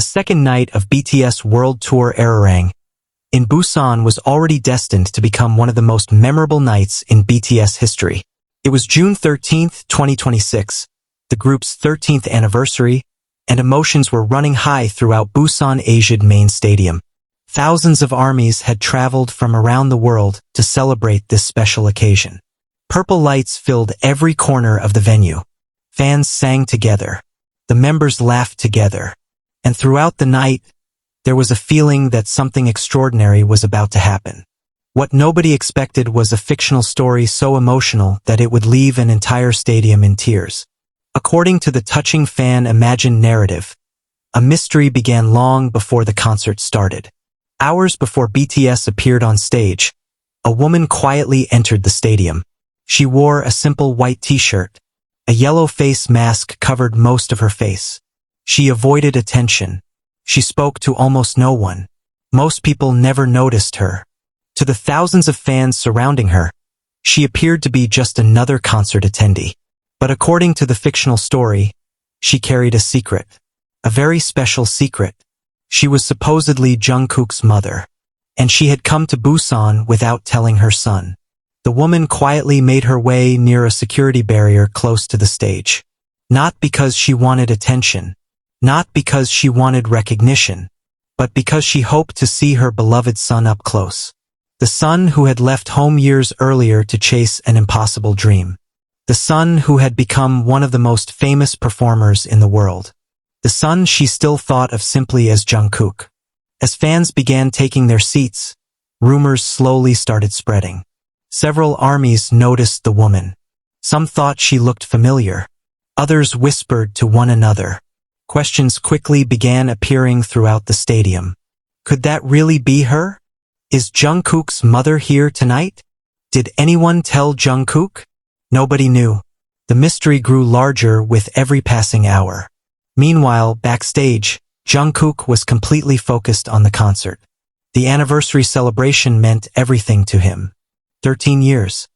The second night of BTS World Tour Arirang in Busan was already destined to become one of the most memorable nights in BTS history. It was June 13, 2026, the group's 13th anniversary, and emotions were running high throughout Busan Asiad Main Stadium. Thousands of armies had traveled from around the world to celebrate this special occasion. Purple lights filled every corner of the venue. Fans sang together. The members laughed together. And throughout the night, there was a feeling that something extraordinary was about to happen. What nobody expected was a fictional story so emotional that it would leave an entire stadium in tears. According to the touching fan-imagined narrative, a mystery began long before the concert started. Hours before BTS appeared on stage, a woman quietly entered the stadium. She wore a simple white t-shirt. A yellow face mask covered most of her face. She avoided attention. She spoke to almost no one. Most people never noticed her. To the thousands of fans surrounding her, she appeared to be just another concert attendee. But according to the fictional story, she carried a secret. A very special secret. She was supposedly Jungkook's mother. And she had come to Busan without telling her son. The woman quietly made her way near a security barrier close to the stage. Not because she wanted attention. Not because she wanted recognition, but because she hoped to see her beloved son up close. The son who had left home years earlier to chase an impossible dream. The son who had become one of the most famous performers in the world. The son she still thought of simply as Jungkook. As fans began taking their seats, rumors slowly started spreading. Several armies noticed the woman. Some thought she looked familiar. Others whispered to one another. Questions quickly began appearing throughout the stadium. Could that really be her? Is Jungkook's mother here tonight? Did anyone tell Jungkook? Nobody knew. The mystery grew larger with every passing hour. Meanwhile, backstage, Jungkook was completely focused on the concert. The anniversary celebration meant everything to him. 13 years.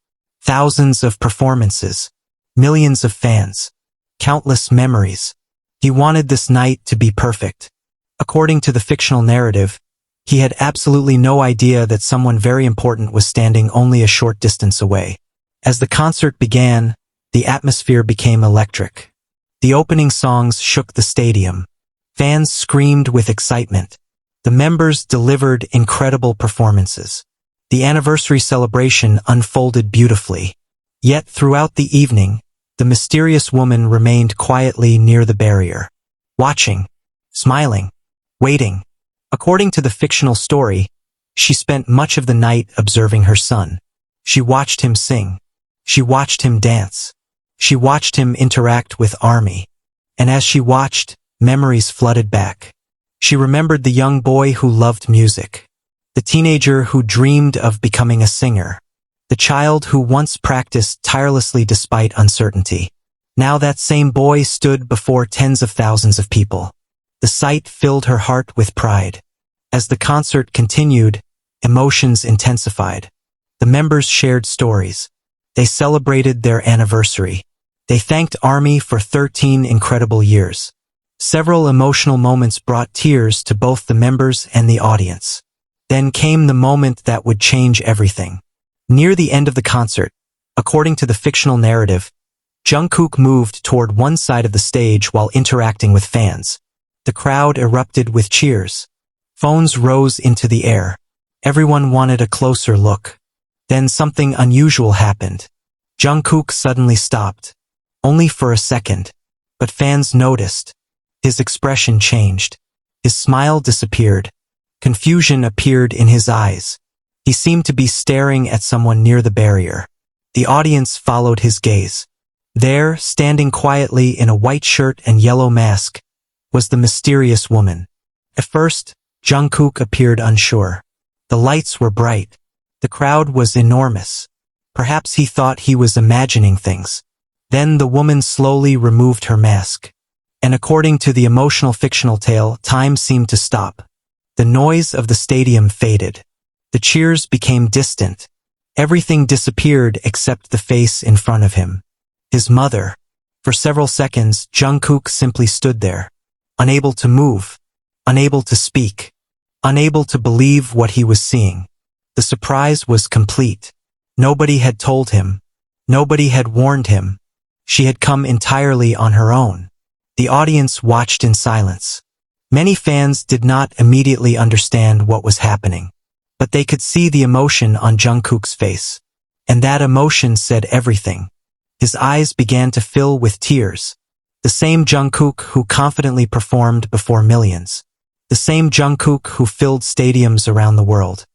Thousands of performances. Millions of fans. Countless memories. He wanted this night to be perfect. According to the fictional narrative, he had absolutely no idea that someone very important was standing only a short distance away. As the concert began, the atmosphere became electric. The opening songs shook the stadium. Fans screamed with excitement. The members delivered incredible performances. The anniversary celebration unfolded beautifully. Yet throughout the evening, the mysterious woman remained quietly near the barrier, watching, smiling, waiting. According to the fictional story, she spent much of the night observing her son. She watched him sing. She watched him dance. She watched him interact with ARMY. And as she watched, memories flooded back. She remembered the young boy who loved music. The teenager who dreamed of becoming a singer. The child who once practiced tirelessly despite uncertainty. Now that same boy stood before tens of thousands of people. The sight filled her heart with pride. As the concert continued, emotions intensified. The members shared stories. They celebrated their anniversary. They thanked ARMY for 13 incredible years. Several emotional moments brought tears to both the members and the audience. Then came the moment that would change everything. Near the end of the concert, according to the fictional narrative, Jungkook moved toward one side of the stage while interacting with fans. The crowd erupted with cheers. Phones rose into the air. Everyone wanted a closer look. Then something unusual happened. Jungkook suddenly stopped. Only for a second. But fans noticed. His expression changed. His smile disappeared. Confusion appeared in his eyes. He seemed to be staring at someone near the barrier. The audience followed his gaze. There, standing quietly in a white shirt and yellow mask, was the mysterious woman. At first, Jungkook appeared unsure. The lights were bright. The crowd was enormous. Perhaps he thought he was imagining things. Then the woman slowly removed her mask. And according to the emotional fictional tale, time seemed to stop. The noise of the stadium faded. The cheers became distant. Everything disappeared except the face in front of him. His mother. For several seconds, Jungkook simply stood there, unable to move. unable to speak, unable to believe what he was seeing. The surprise was complete. Nobody had told him. Nobody had warned him. She had come entirely on her own. The audience watched in silence. Many fans did not immediately understand what was happening, but they could see the emotion on Jungkook's face. And that emotion said everything. His eyes began to fill with tears. The same Jungkook who confidently performed before millions. The same Jungkook who filled stadiums around the world.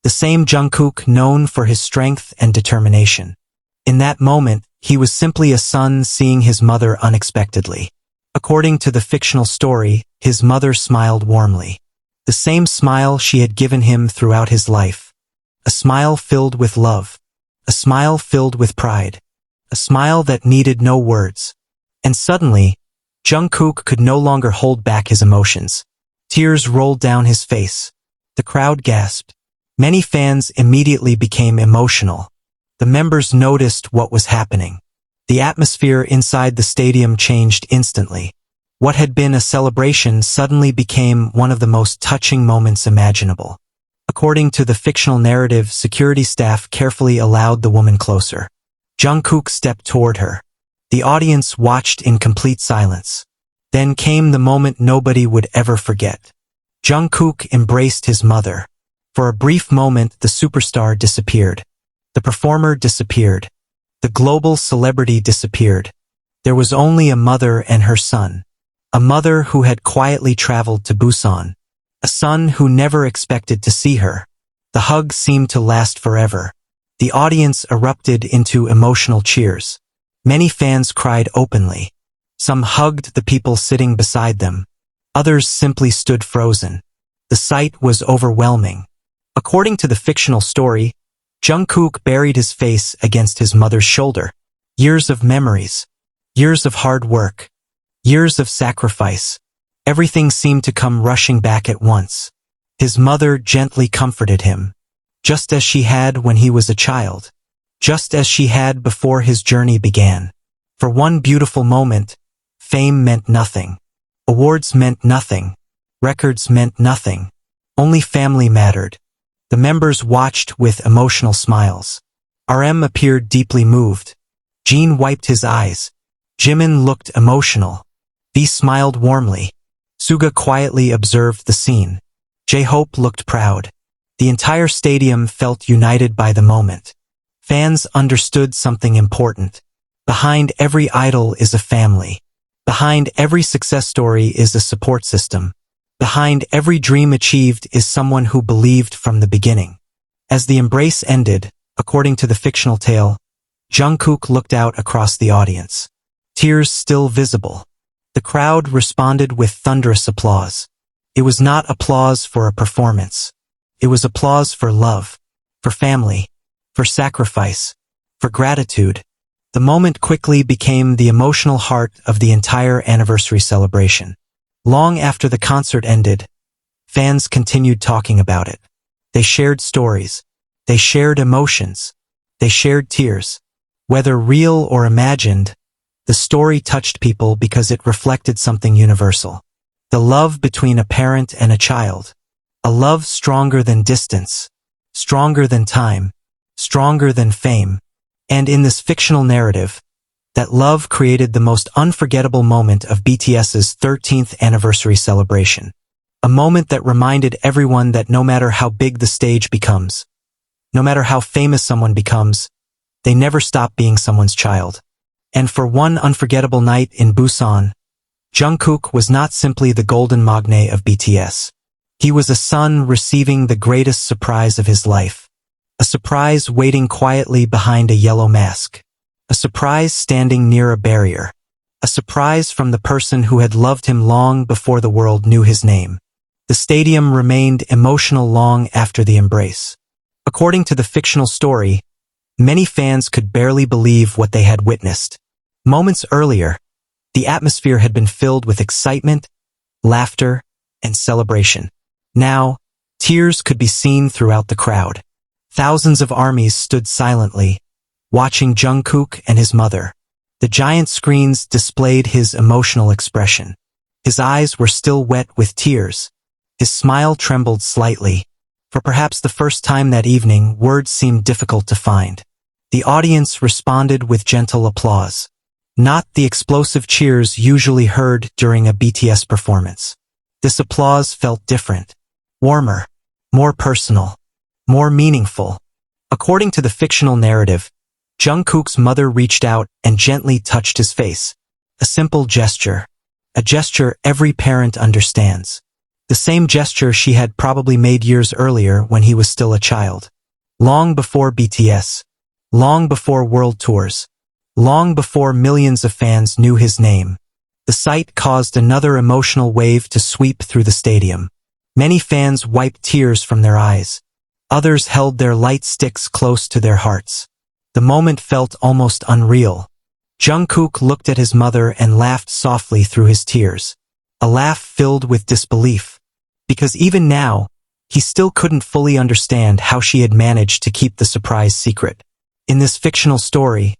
The same Jungkook known for his strength and determination. In that moment, he was simply a son seeing his mother unexpectedly. According to the fictional story, his mother smiled warmly. The same smile she had given him throughout his life. A smile filled with love. A smile filled with pride. A smile that needed no words. And suddenly, Jungkook could no longer hold back his emotions. Tears rolled down his face. The crowd gasped. Many fans immediately became emotional. The members noticed what was happening. The atmosphere inside the stadium changed instantly. What had been a celebration suddenly became one of the most touching moments imaginable. According to the fictional narrative, security staff carefully allowed the woman closer. Jungkook stepped toward her. The audience watched in complete silence. Then came the moment nobody would ever forget. Jungkook embraced his mother. For a brief moment, the superstar disappeared. The performer disappeared. The global celebrity disappeared. There was only a mother and her son. A mother who had quietly traveled to Busan. A son who never expected to see her. The hug seemed to last forever. The audience erupted into emotional cheers. Many fans cried openly. Some hugged the people sitting beside them. Others simply stood frozen. The sight was overwhelming. According to the fictional story, Jungkook buried his face against his mother's shoulder. Years of memories. Years of hard work. Years of sacrifice. Everything seemed to come rushing back at once. His mother gently comforted him. Just as she had when he was a child. Just as she had before his journey began. For one beautiful moment, fame meant nothing. Awards meant nothing. Records meant nothing. Only family mattered. The members watched with emotional smiles. RM appeared deeply moved. Jin wiped his eyes. Jimin looked emotional. V smiled warmly. Suga quietly observed the scene. J-Hope looked proud. The entire stadium felt united by the moment. Fans understood something important. Behind every idol is a family. Behind every success story is a support system. Behind every dream achieved is someone who believed from the beginning. As the embrace ended, according to the fictional tale, Jungkook looked out across the audience. Tears still visible. The crowd responded with thunderous applause. It was not applause for a performance. It was applause for love, for family, for sacrifice, for gratitude. The moment quickly became the emotional heart of the entire anniversary celebration. Long after the concert ended, fans continued talking about it. They shared stories. They shared emotions. They shared tears. Whether real or imagined, the story touched people because it reflected something universal. The love between a parent and a child. A love stronger than distance, stronger than time, stronger than fame. And in this fictional narrative, that love created the most unforgettable moment of BTS's 13th anniversary celebration. A moment that reminded everyone that no matter how big the stage becomes, no matter how famous someone becomes, they never stop being someone's child. And for one unforgettable night in Busan, Jungkook was not simply the golden magne of BTS. He was a son receiving the greatest surprise of his life. A surprise waiting quietly behind a yellow mask. A surprise standing near a barrier. A surprise from the person who had loved him long before the world knew his name. The stadium remained emotional long after the embrace. According to the fictional story, many fans could barely believe what they had witnessed. Moments earlier, the atmosphere had been filled with excitement, laughter, and celebration. Now, tears could be seen throughout the crowd. Thousands of armies stood silently, watching Jungkook and his mother. The giant screens displayed his emotional expression. His eyes were still wet with tears, His smile trembled slightly. For perhaps the first time that evening, words seemed difficult to find. The audience responded with gentle applause. Not the explosive cheers usually heard during a BTS performance. This applause felt different. Warmer. More personal. More meaningful. According to the fictional narrative, Jungkook's mother reached out and gently touched his face. A simple gesture. A gesture every parent understands. The same gesture she had probably made years earlier when he was still a child. Long before BTS. Long before world tours. Long before millions of fans knew his name. The sight caused another emotional wave to sweep through the stadium. Many fans wiped tears from their eyes. Others held their light sticks close to their hearts. The moment felt almost unreal. Jungkook looked at his mother and laughed softly through his tears. A laugh filled with disbelief. Because even now, he still couldn't fully understand how she had managed to keep the surprise secret. In this fictional story,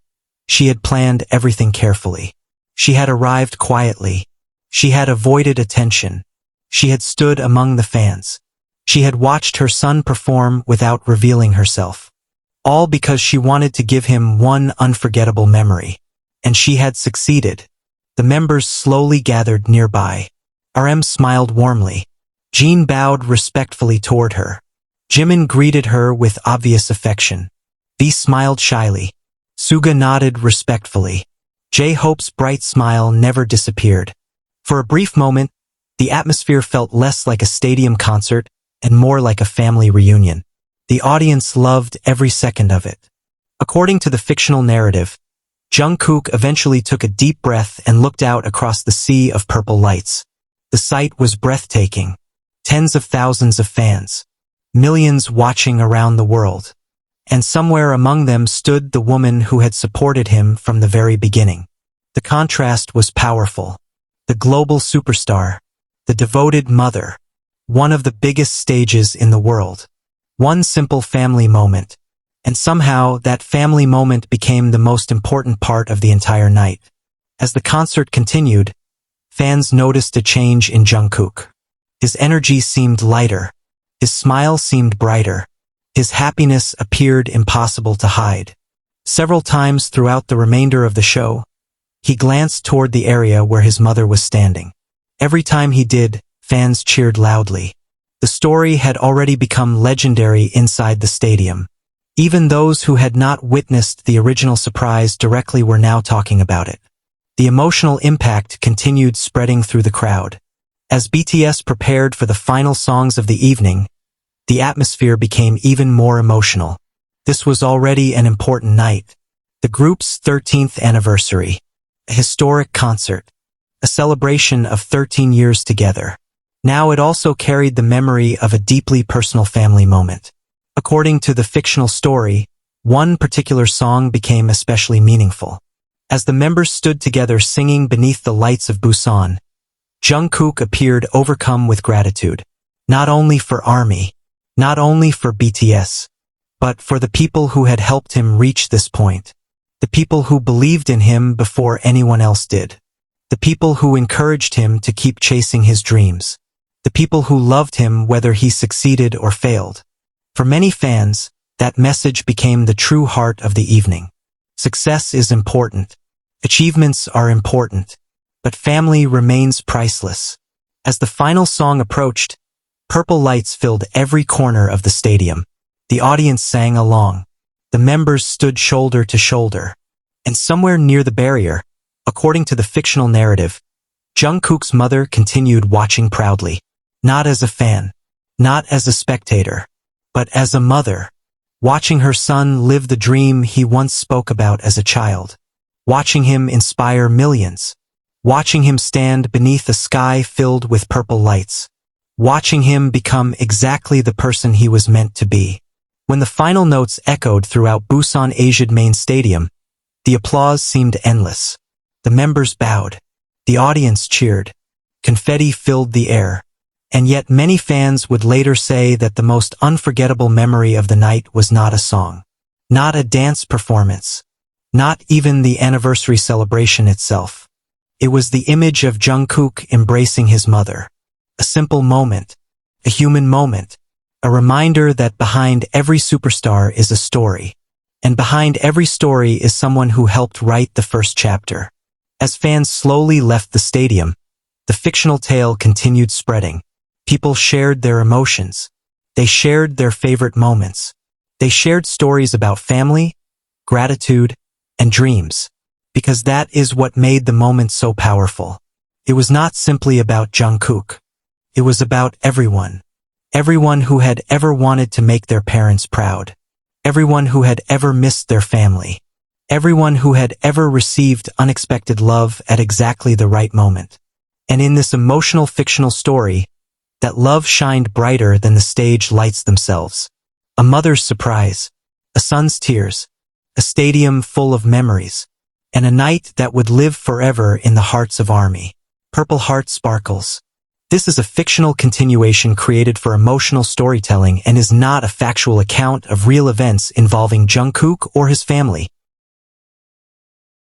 she had planned everything carefully. She had arrived quietly. She had avoided attention. She had stood among the fans. She had watched her son perform without revealing herself. All because she wanted to give him one unforgettable memory. And she had succeeded. The members slowly gathered nearby. RM smiled warmly. Jean bowed respectfully toward her. Jimin greeted her with obvious affection. V smiled shyly. Suga nodded respectfully. J-Hope's bright smile never disappeared. For a brief moment, the atmosphere felt less like a stadium concert and more like a family reunion. The audience loved every second of it. According to the fictional narrative, Jungkook eventually took a deep breath and looked out across the sea of purple lights. The sight was breathtaking. Tens of thousands of fans. Millions watching around the world. And somewhere among them stood the woman who had supported him from the very beginning. The contrast was powerful. The global superstar. The devoted mother. One of the biggest stages in the world. One simple family moment. And somehow that family moment became the most important part of the entire night. As the concert continued, fans noticed a change in Jungkook. His energy seemed lighter. His smile seemed brighter. His happiness appeared impossible to hide. Several times throughout the remainder of the show, he glanced toward the area where his mother was standing. Every time he did, fans cheered loudly. The story had already become legendary inside the stadium. Even those who had not witnessed the original surprise directly were now talking about it. The emotional impact continued spreading through the crowd. As BTS prepared for the final songs of the evening, the atmosphere became even more emotional. This was already an important night. The group's 13th anniversary. A historic concert. A celebration of 13 years together. Now it also carried the memory of a deeply personal family moment. According to the fictional story, one particular song became especially meaningful. As the members stood together singing beneath the lights of Busan, Jungkook appeared overcome with gratitude. Not only for ARMY, not only for BTS, but for the people who had helped him reach this point. The people who believed in him before anyone else did. The people who encouraged him to keep chasing his dreams. The people who loved him whether he succeeded or failed. For many fans, that message became the true heart of the evening. Success is important. Achievements are important. But family remains priceless. As the final song approached, purple lights filled every corner of the stadium. The audience sang along. The members stood shoulder to shoulder. And somewhere near the barrier, according to the fictional narrative, Jungkook's mother continued watching proudly. Not as a fan. Not as a spectator. But as a mother. Watching her son live the dream he once spoke about as a child. Watching him inspire millions. Watching him stand beneath a sky filled with purple lights. Watching him become exactly the person he was meant to be. When the final notes echoed throughout Busan Asiad Main Stadium, the applause seemed endless. The members bowed. The audience cheered. Confetti filled the air. And yet many fans would later say that the most unforgettable memory of the night was not a song. Not a dance performance. Not even the anniversary celebration itself. It was the image of Jungkook embracing his mother. A simple moment, a human moment, a reminder that behind every superstar is a story, and behind every story is someone who helped write the first chapter. As fans slowly left the stadium, the fictional tale continued spreading. People shared their emotions. They shared their favorite moments. They shared stories about family, gratitude, and dreams, because that is what made the moment so powerful. It was not simply about Jungkook. It was about everyone. Everyone who had ever wanted to make their parents proud. Everyone who had ever missed their family. Everyone who had ever received unexpected love at exactly the right moment. And in this emotional fictional story, that love shined brighter than the stage lights themselves. A mother's surprise, a son's tears, a stadium full of memories, and a night that would live forever in the hearts of ARMY. Purple Heart Sparkles. This is a fictional continuation created for emotional storytelling and is not a factual account of real events involving Jungkook or his family.